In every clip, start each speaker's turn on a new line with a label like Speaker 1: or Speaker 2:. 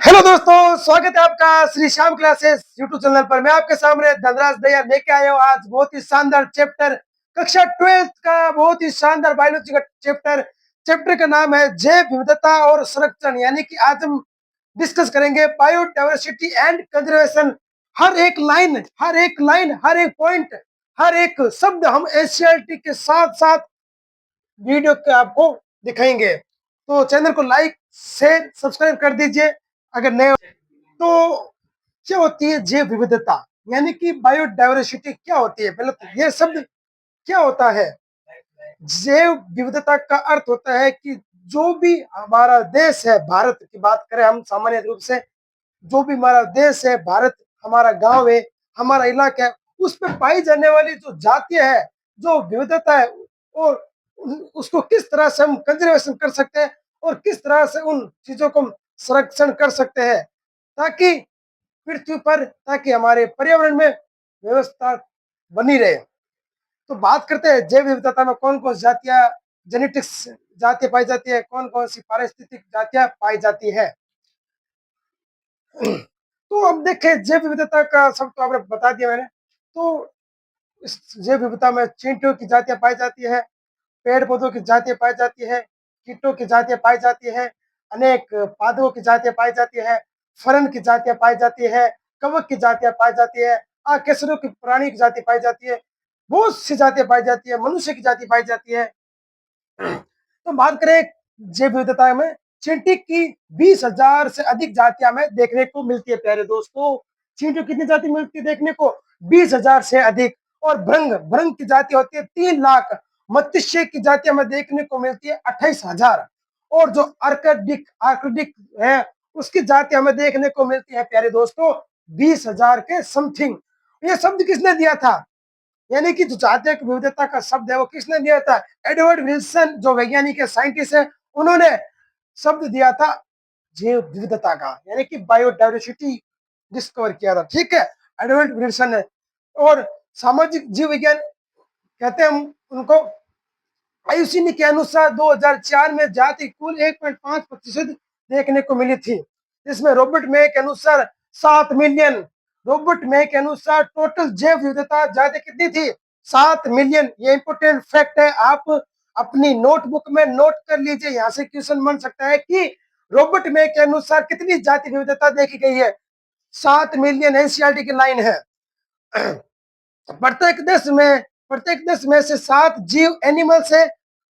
Speaker 1: Hello दोस्तों, स्वागत है आपका Shri Shyam classes YouTube channel पर। मैं आपके सामने धनराज दया लेके आया हूँ आज बहुत ही शानदार चैप्टर, कक्षा 12th का बहुत ही शानदार बायोलॉजी का चैप्टर। चैप्टर का नाम है जैव विविधता और संरक्षण, यानी कि आज हम डिस्कस करेंगे बायोडाइवर्सिटी एंड कंजर्वेशन। हर एक पॉइंट, हर एक शब्द हम एनसीईआरटी के साथ साथ वीडियो के आपको दिखाएंगे। तो चैनल को लाइक शेयर सब्सक्राइब कर दीजिए अगर नए। तो क्या होती है जैव विविधता, यानी कि बायोडाइवर्सिटी क्या होती है? पहले तो ये शब्द क्या होता है? जैव विविधता का अर्थ होता है कि जो भी हमारा देश है, भारत की बात करें हम सामान्य रूप से, जो भी हमारा देश है, भारत हमारा गांव है, हमारा इलाका है, उस पर पाई जाने वाली जो जातियां है, जो विविधता है, और उसको किस तरह से हम कंजर्वेशन कर सकते हैं और किस तरह से उन चीजों को हम संरक्षण कर सकते हैं ताकि पृथ्वी पर, ताकि हमारे पर्यावरण में व्यवस्था बनी रहे। तो बात करते हैं जैव विविधता में कौन कौन सी जातियां, जेनेटिक्स जातियां पाई जाती है, कौन कौन सी पारिस्थितिक जातियां पाई जाती है। तो अब देखें जैव विविधता का सब तो आपने बता दिया मैंने। तो इस जैव विविधता में चींटियों की जातियां पाई जाती है, पेड़ पौधों की जातियां पाई जाती है, कीटों की जातियां पाई जाती है, अनेक पादपों की जातियां पाई जाती है, फरन की जातियां पाई जाती है, कवक की जातियां पाई जाती है, आकेसरों की प्राणी की जाति पाई जाती है, बहुत सी जातियां पाई जाती है, मनुष्य की जाति पाई जाती है। तो बात करें जैव विविधता में, चींटी की 20,000 से अधिक जातियां में देखने को मिलती है। प्यारे दोस्तों, चींटी कितनी जाति मिलती है देखने को? 20,000 से अधिक। और भृंग भृंग की जाति होती है 3 लाख। मत्स्य की जातियां में देखने को मिलती है 28,000। और जो आर्कटिक आर्कटिक है, उसकी जाति हमें देखने को मिलती है प्यारे दोस्तों 20,000 के समथिंग। ये शब्द किसने दिया था? यानी कि जो जातीय विविधता का शब्द है वो किसने दिया था? एडवर्ड विल्सन, जो वैज्ञानिक है, साइंटिस्ट है, उन्होंने शब्द दिया था जैव विविधता का, यानी कि बायोडाइवर्सिटी डिस्कवर किया था। ठीक है, एडवर्ड विल्सन ने। और सामाजिक जीव विज्ञान कहते हैं हम उनको। आयुषी के अनुसार 2004 में जाति कुल 1.5% देखने को मिली थी, जिसमें रॉबर्ट मे के अनुसार 7 मिलियन। रॉबर्ट मे के अनुसार टोटल जैव विविधता जाति कितनी थी? 7 मिलियन। ये इंपोर्टेंट फैक्ट है, आप अपनी नोटबुक में नोट कर लीजिए। यहाँ से क्वेश्चन बन सकता है कि रॉबर्ट मे के अनुसार कितनी जाति विविधता देखी गई है? 7 मिलियन एनसीईआरटी की लाइन है। प्रत्येक देश में से 7 जीव एनिमल्स है,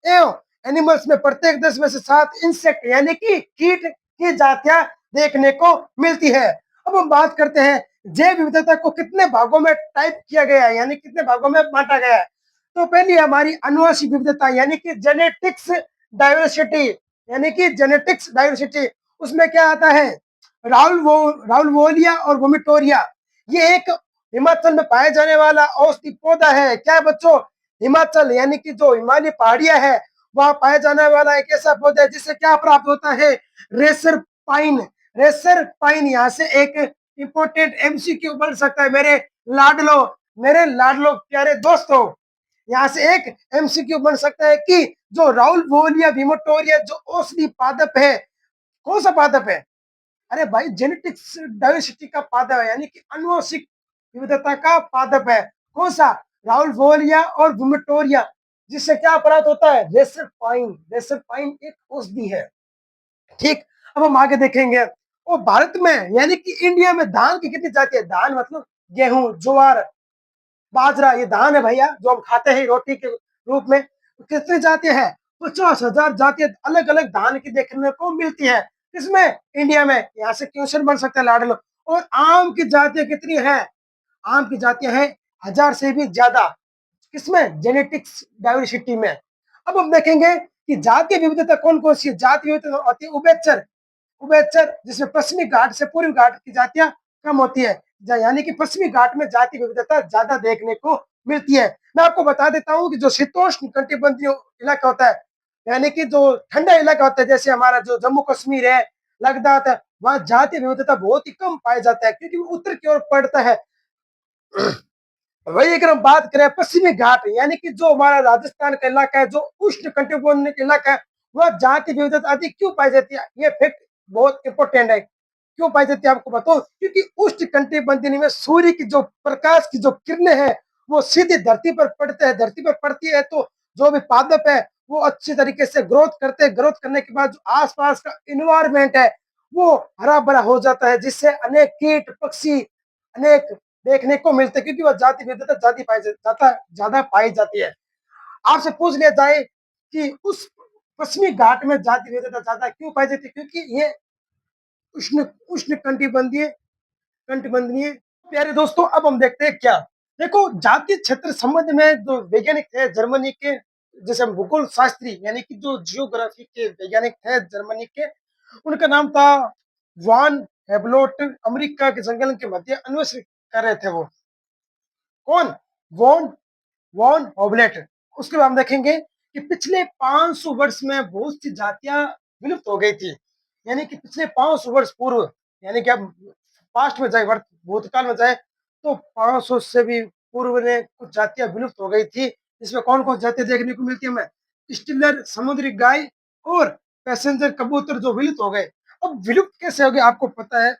Speaker 1: एवं एनिमल्स में प्रत्येक देश में से 7 इंसेक्ट यानी कि कीट की जातियां देखने को मिलती है। अब हम बात करते हैं जैव विविधता को कितने भागों में टाइप किया गया है, यानी कितने भागों में बांटा गया है। तो पहली हमारी अनुवांशिक विविधता यानी कि जेनेटिक्स डाइवर्सिटी, यानी कि जेनेटिक्स डाइवर्सिटी। उसमें क्या आता है? राउलवोलिया और वोमिटोरिया। ये एक हिमाचल में पाया जाने वाला औषधि पौधा है। क्या है बच्चों? हिमाचल यानी कि जो हिमालय पहाड़ियां है, वहां पाया जाने वाला एक ऐसा पौधा है जिससे क्या प्राप्त होता है? Racer pine. रेसर पाइन यहाँ से एक इंपोर्टेंट एमसीक्यू बन सकता है मेरे लाडलो प्यारे दोस्तों। यहाँ से एक एमसीक्यू बन सकता है कि जो राउल वोलिया विमोटोरिया जो औषधि पादप है, कौन सा पादप है? अरे भाई, जेनेटिक्स डाइवर्सिटी का पादप है, यानी कि अनुवांशिक विविधता का पादप है। कौन सा? राहुल वोलिया और वुमेटोरिया, जिससे क्या प्राप्त होता है? रेसरपाइन। रेसरपाइन एक औषधि है। ठीक, अब हम आगे देखेंगे। और भारत में यानी कि इंडिया में धान की कितनी जाति है? धान मतलब गेहूं, ज्वार, बाजरा, ये धान है भैया जो हम खाते हैं रोटी के रूप में। कितनी जातियां हैं? 50,000 जातियां अलग अलग धान की देखने को मिलती है। इसमें इंडिया में, यहाँ से क्वेश्चन बन सकता है लाडलो। और आम की जातियां कितनी है? आम की जातियां हैं 1,000 से भी ज्यादा। किसमें? जेनेटिक्स डाइवर्सिटी में। अब हम देखेंगे कि जातीय विविधता कौन कौन सी है। जातीय विविधता होती है उभयचर। उभयचर जिसमें पश्चिमी घाट से पूर्वी घाट की जातियां कम होती है, यानी कि पश्चिमी घाट में जाति विविधता ज्यादा देखने को मिलती है। मैं आपको बता देता हूँ कि जो शीतोष्ण कटिबंधीय इलाका होता है, यानी कि जो ठंडा इलाका होता है, जैसे हमारा जो जम्मू कश्मीर है, लद्दाख है, वहाँ जाति विविधता बहुत ही कम पाया जाता है क्योंकि वो उत्तर की ओर पड़ता है। वही अगर हम बात करें पश्चिमी घाट, यानी कि जो हमारा राजस्थान का इलाका है, जो उष्ण कटिबंधीय इलाका है, वह जाति विविधता अधिक क्यों पाई जाती है? ये फैक्ट बहुत इंपॉर्टेंट है। क्यों पाई जाती है आपको बताओ, क्योंकि उष्ण कटिबंधीय में सूर्य की जो प्रकाश की जो किरणें हैं वो सीधे धरती पर पड़ते हैं, धरती पर पड़ती है तो जो भी पादप है वो अच्छी तरीके से ग्रोथ करते हैं, ग्रोथ करने के बाद जो आसपास का इन्वायरमेंट है वो हरा भरा हो जाता है, जिससे अनेक कीट पक्षी अनेक देखने को मिलते हैं, क्योंकि वह जाति विविधता ज्यादा पाई जाती है। आपसे पूछ लिया जाए कि उस पश्चिमी घाट में जाति विविधता ज्यादा क्यों पाई जाती है, क्योंकि ये उष्ण उष्ण कटिबंधीय। प्यारे दोस्तों, अब हम देखते हैं क्या, देखो जाति क्षेत्र संबंध में जो वैज्ञानिक थे जर्मनी के, जैसे भूगोल शास्त्री यानी कि जो जियोग्राफी के वैज्ञानिक थे जर्मनी के, उनका नाम था वान हेबलोट। अमेरिका के जंगल के मध्य अन्वेषण कर रहे थे वो। कौन? वॉन वॉन हॉबलेट। उसके बाद हम देखेंगे कि पिछले 500 वर्ष में बहुत सी जातियां विलुप्त हो गई थी, यानी कि पिछले 500 वर्ष पूर्व, यानी कि अब पास्ट में जाए, भूतकाल में जाए तो 500 से भी पूर्व ने कुछ जातियां विलुप्त हो गई थी। इसमें कौन कौन जातियां देखने को मिलती है हमें? स्टिलर समुद्री गाय और पैसेंजर कबूतर जो विलुप्त हो गए। अब विलुप्त कैसे हो गए आपको पता है?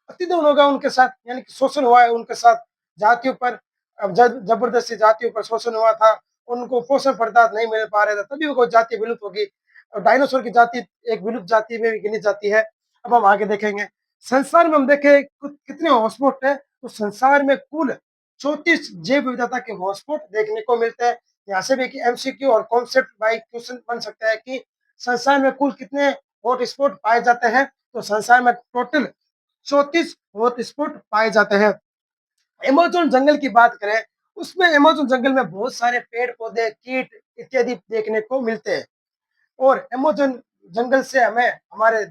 Speaker 1: अतिदमन होगा उनके साथ, यानी कि शोषण हुआ है उनके साथ, जातियों पर जबरदस्ती जातियों पर शोषण हुआ था, उनको पोषण पदार्थ नहीं मिल पा रहे थे, तभी वो जाति विलुप्त होगी। और डायनासोर की जाति एक विलुप्त जाति में भी गिनी जाती है। अब हम आगे देखेंगे, संसार में हम देखें कितने हॉटस्पॉट है, तो संसार में कुल 34 जैव विविधता के हॉटस्पॉट देखने को मिलते हैं। यहाँ से भी कि एमसीक्यू और कॉन्सेप्ट बाई क्वेश्चन बन सकता है कि संसार में कुल कितने हॉटस्पॉट पाए जाते हैं, तो संसार में टोटल 34 हॉटस्पॉट पाए जाते हैं। अमेज़न जंगल की बात करें, उसमें अमेज़न जंगल में बहुत सारे पेड़ पौधे कीट इत्यादि देखने को मिलते हैं। और अमेज़न जंगल से हमें हमारे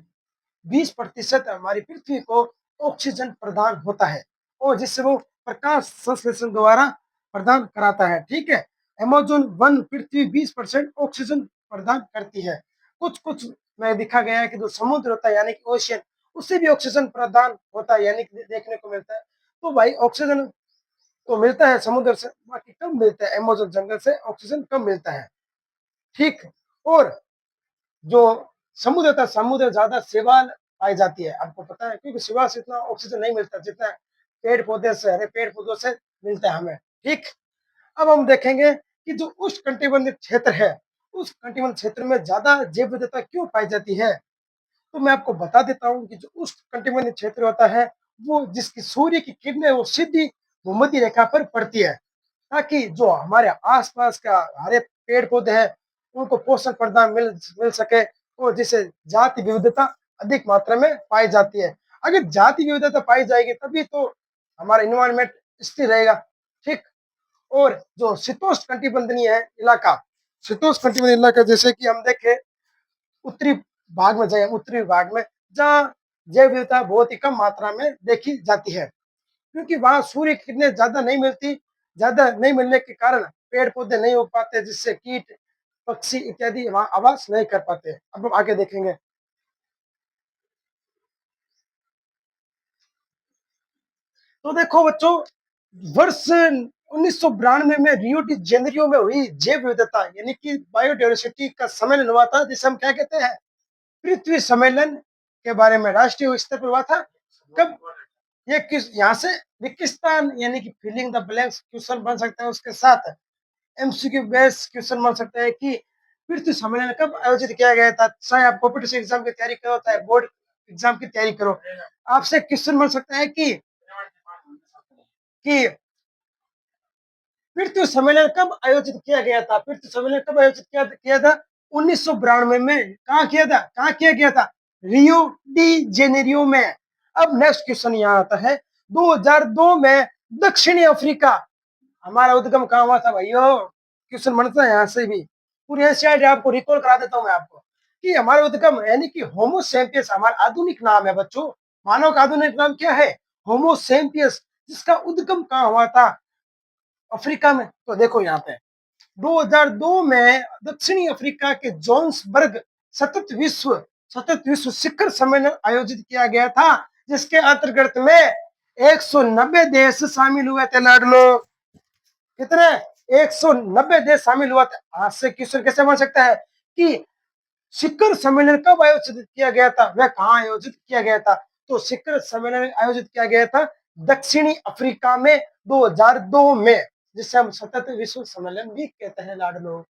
Speaker 1: 20% हमारी पृथ्वी को ऑक्सीजन प्रदान होता है, और जिससे वो प्रकाश संश्लेषण द्वारा प्रदान कराता है। ठीक है, अमेज़न वन पृथ्वी 20% ऑक्सीजन प्रदान करती है। कुछ कुछ में दिखा गया है कि जो समुद्र होता है यानी कि ओशियन, उससे भी ऑक्सीजन प्रदान होता है, यानी कि देखने को मिलता है। तो भाई ऑक्सीजन तो मिलता है समुद्र से, बाकी कम मिलता है, अमेज़न जंगल से ऑक्सीजन कम मिलता है। ठीक। और जो समुद्र था, समुद्र ज्यादा शैवाल पाई जाती है, आपको पता है, क्योंकि शैवाल से इतना ऑक्सीजन नहीं मिलता जितना पेड़ पौधे से, हरे पेड़ पौधों से मिलता है हमें। ठीक। अब हम देखेंगे कि जो उष्ण कटिबंधीय क्षेत्र है, उस कटिबंध क्षेत्र में ज्यादा जैव विविधता क्यों पाई जाती है, तो मैं आपको बता देता हूँ कि जो उष्ण कटिबंधीय क्षेत्र होता है वो जिसकी सूर्य की किरणें वो सीधी भूमध्य रेखा पर पड़ती है, ताकि जो हमारे आसपास का हरे पेड़ पौधे हैं उनको पोषण प्रदान मिल मिल सके, और जिससे जाति विविधता अधिक मात्रा में पाई जाती है। अगर जाति विविधता पाई जाएगी तभी तो हमारा इन्वायरमेंट स्थिर रहेगा। ठीक। और जो शीतोष्ण कटिबंधीय है इलाका, शीतोष्ण कटिबंधीय इलाका जैसे कि हम देखें उत्तरी भाग में जाए, उत्तरी भाग में जहाँ जैव विविधता बहुत ही कम मात्रा में देखी जाती है, क्योंकि वहां सूर्य की किरणें ज्यादा नहीं मिलती, ज्यादा नहीं मिलने के कारण पेड़ पौधे नहीं उग पाते, जिससे कीट पक्षी इत्यादि वहां आवास नहीं कर पाते। अब हम आगे देखेंगे, तो देखो बच्चों, वर्ष 1992 में रियो डी जेनेरियो में हुई जैव विविधता यानी कि बायोडायवर्सिटी का सम्मेलन हुआ था, जिसे हम क्या कहते हैं, पृथ्वी सम्मेलन के बारे में राष्ट्रीय स्तर पर हुआ था। कब? ये किस यहाँ से विकिस्तान यानी कि फिलिंग द ब्लैंक्स क्वेश्चन बन सकता है, उसके साथ एमसीक्यू बेस्ड क्वेश्चन बन सकता है कि पृथ्वी सम्मेलन कब आयोजित किया गया था। चाहे आप कॉम्पिटिशन एग्जाम की तैयारी करो, चाहे बोर्ड एग्जाम की तैयारी करो, आपसे क्वेश्चन बन सकता है कि पृथ्वी सम्मेलन कब आयोजित किया गया था। पृथ्वी सम्मेलन कब आयोजित किया था? 1992 में। कहाँ किया था? कहाँ किया गया था? रियो डी जेनेरियो में। अब नेक्स्ट क्वेश्चन यहाँ आता है, 2002 में दक्षिणी अफ्रीका, हमारा उद्गम कहाँ हुआ था भाइयों? क्वेश्चन बनता है यहाँ से भी। पूरी एनसीईआरटी आपको रिकॉल करा देता हूँ मैं आपको कि हमारा उद्गम यानी कि होमो सेपियंस हमारा आधुनिक नाम है बच्चों। मानव का आधुनिक नाम क्या है? होमो सेपियंस, जिसका उद्गम कहाँ हुआ था? अफ्रीका में। तो देखो यहाँ पे 2002 में दक्षिणी अफ्रीका के जोन्सबर्ग सतत विश्व शिखर सम्मेलन आयोजित किया गया था, जिसके अंतर्गत में 190 देश शामिल हुए थे लाडलो। कितने? 190 देश शामिल हुआ था। आज से क्वेश्चन कैसे बन सकता है कि शिखर सम्मेलन कब आयोजित किया गया था, वह कहाँ आयोजित किया गया था? तो शिखर सम्मेलन आयोजित किया गया था दक्षिणी अफ्रीका में 2002 में, जिसे हम सतत विश्व सम्मेलन भी कहते हैं लाडलो।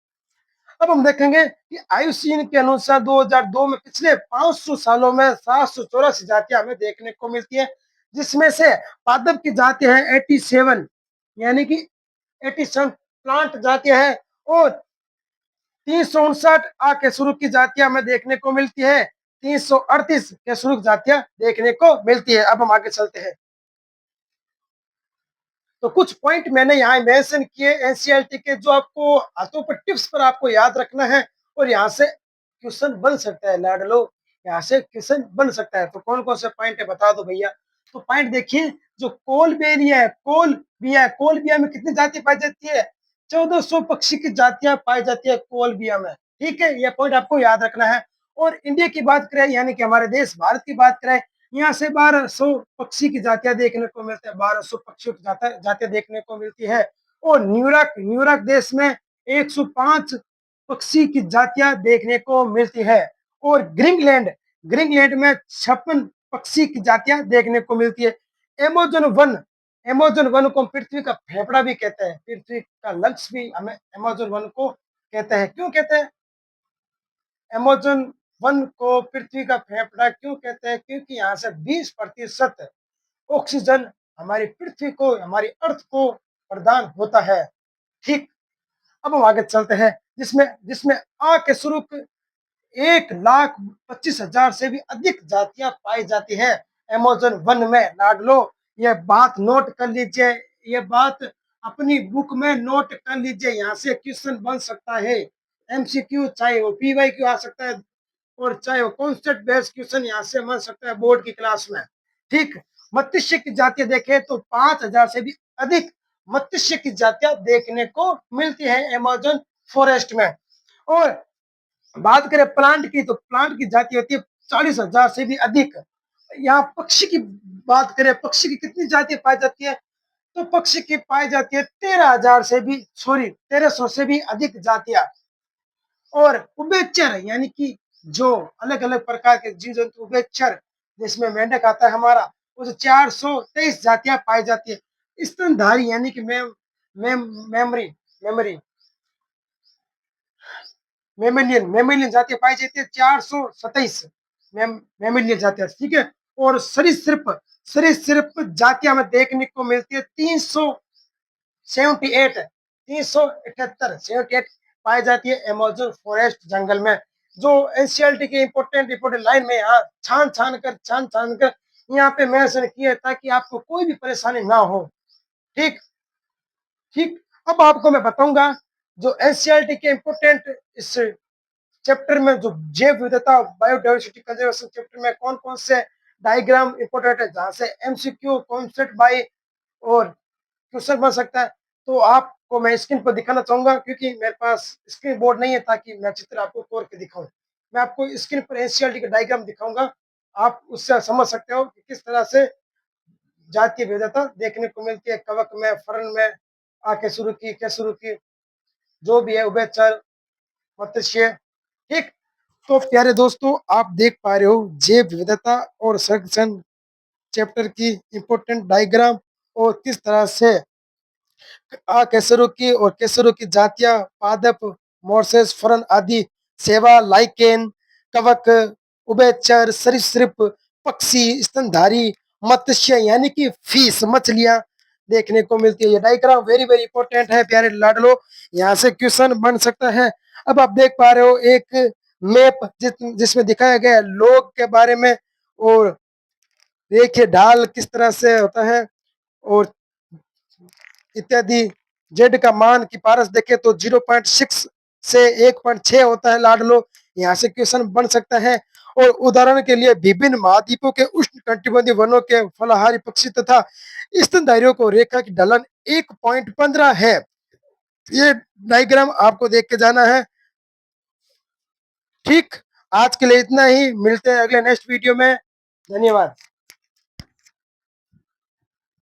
Speaker 1: अब हम देखेंगे कि आयुसीन के अनुसार 2002 में पिछले 500 सालों में 784 जातियां हमें देखने को मिलती है, जिसमें से पादप की जातियां हैं 87, यानी कि 87 प्लांट जातियां हैं, और 359 केसुरु की जातियां हमें देखने को मिलती है, 338 केसुरु जातियां देखने को मिलती है। अब हम आगे चलते हैं। तो कुछ पॉइंट मैंने यहाँ मेंशन किए एनसीईआरटी के, जो आपको हाथों पर टिप्स पर आपको याद रखना है, और यहाँ से क्वेश्चन बन सकता है लाडलो, यहाँ से क्वेश्चन बन सकता है। तो कौन कौन से पॉइंट है बता दो भैया। तो पॉइंट देखिए, जो कोलबेरिया है, कोलबिया, कोलबिया में कितनी जाति पाई जाती है? 1400 पक्षी की जातियां पाई जाती है कोलबिया में। ठीक है, यह पॉइंट आपको याद रखना है। और इंडिया की बात करें, यानी कि हमारे देश भारत की बात करें, यहाँ से 1200 पक्षी की जातियां देखने को मिलती है, 1200 पक्षियों की जातियां देखने को मिलती है। और न्यूयॉर्क न्यूयॉर्क देश में 105 पक्षी की जातियां देखने को मिलती है। और ग्रीनलैंड ग्रीनलैंड में 56 पक्षी की जातियां देखने को मिलती है। अमेजन वन को पृथ्वी का फेफड़ा भी कहते हैं, पृथ्वी का लंग्स भी हमें अमेजन वन को कहते हैं। क्यों कहते हैं अमेजन वन को पृथ्वी का फेफड़ा क्यों कहते हैं? क्योंकि यहाँ से 20% ऑक्सीजन हमारी पृथ्वी को, हमारी अर्थ को प्रदान होता है। ठीक, अब हम आगे चलते हैं, जिसमें जिसमें आ के शुरू 1,25,000 से भी अधिक जातियां पाई जाती है अमेजन वन में लाडलो। ये बात नोट कर लीजिए, ये बात अपनी बुक में नोट कर लीजिए, यहाँ से क्वेश्चन बन सकता है एमसीक्यू, चाहे वो पीवाईक्यू आ सकता है, और चाहे वो कॉन्सेप्ट बेस्ड क्वेश्चन यहाँ से बन सकता है बोर्ड की क्लास में। ठीक, मत्स्य की जातियां देखें तो 5,000 से भी अधिक मत्स्य की जातियां देखने को मिलती है अमेजन फॉरेस्ट में। और बात करें प्लांट की, तो प्लांट की जाति होती है 40,000 से भी अधिक। यहाँ पक्षी की बात करें, पक्षी की कितनी जाति पाई जाती है? तो पक्षी की पाई जाती है 13,000 से भी, सॉरी 1300 से भी अधिक जातियां। और उभयचर, यानी कि जो अलग अलग प्रकार के जीव जंतु उभयचर, जिसमें मेंढक आता है हमारा, उस 423 जातियां पाई जाती है। स्तनधारी, यानी कि मेमरी मेमरी मेमिलियन जातियां पाई जाती है 427 मेमिलियन जातियां। ठीक है, और सरीसृप जातियां हमें देखने को मिलती है 378 पाई जाती है अमेजन फॉरेस्ट जंगल में। जो एनसीईआरटी के इंपोर्टेंट लाइन में यहाँ छान छान कर यहाँ पे मेंशन किया, ताकि आपको कोई भी परेशानी ना हो। ठीक ठीक, अब आपको मैं बताऊंगा जो एनसीईआरटी के इंपोर्टेंट इस चैप्टर में, जो जैव विविधता बायोडाइवर्सिटी कंजर्वेशन चैप्टर में कौन कौन से डायग्राम इंपोर्टेंट है, जहां से एमसीक्यू कॉन्सेप्ट बाय और क्वेश्चन बन सकता है। तो आपको मैं स्क्रीन पर दिखाना चाहूंगा, क्योंकि मेरे पास स्क्रीन बोर्ड नहीं है, ताकि मैं चित्र आपको तोड़ के दिखाऊं। मैं आपको स्क्रीन पर एनसीईआरटी का डायग्राम दिखाऊंगा, आप उससे समझ सकते हो कि किस तरह से जातीय विविधता देखने को मिलती है कवक में, फरण में, आके शुरू की, क्या शुरू की, जो भी है, उभयचर, मत्स्य। ठीक, तो प्यारे दोस्तों, आप देख पा रहे हो जैव विविधता और संरक्षण चैप्टर की इंपोर्टेंट डायग्राम, और किस तरह से केसरों की और केसरों की जातियां, पादप, मोर्सेस, फरन आदि, सेवा, लाइकेन, कवक, उभयचर, सरीसृप, पक्षी, स्तनधारी, मत्स्य, यानी कि फिश, मछलियां देखने को मिलती है। ये डायग्राम वेरी वेरी इंपॉर्टेंट है प्यारे लाडलो, यहाँ से क्वेश्चन बन सकता है। अब आप देख पा रहे हो एक मैप, जिसमें दिखाया गया है लोग के बारे में, और देखिए ढाल किस तरह से होता है, और इत्यादि। जेड का मान की पारस देखे तो 0.6 से 1.6 होता है लाडलो, यहाँ से क्वेश्चन बन सकता है। और उदाहरण के लिए विभिन्न महाद्वीपों के उष्ण कटिबंधीय वनों के फलाहारी पक्षी तथा स्तनधारियों को रेखा की ढलान 1.15 है। ये डायग्राम आपको देख के जाना है। ठीक, आज के लिए इतना ही, मिलते हैं अगले नेक्स्ट वीडियो में। धन्यवाद।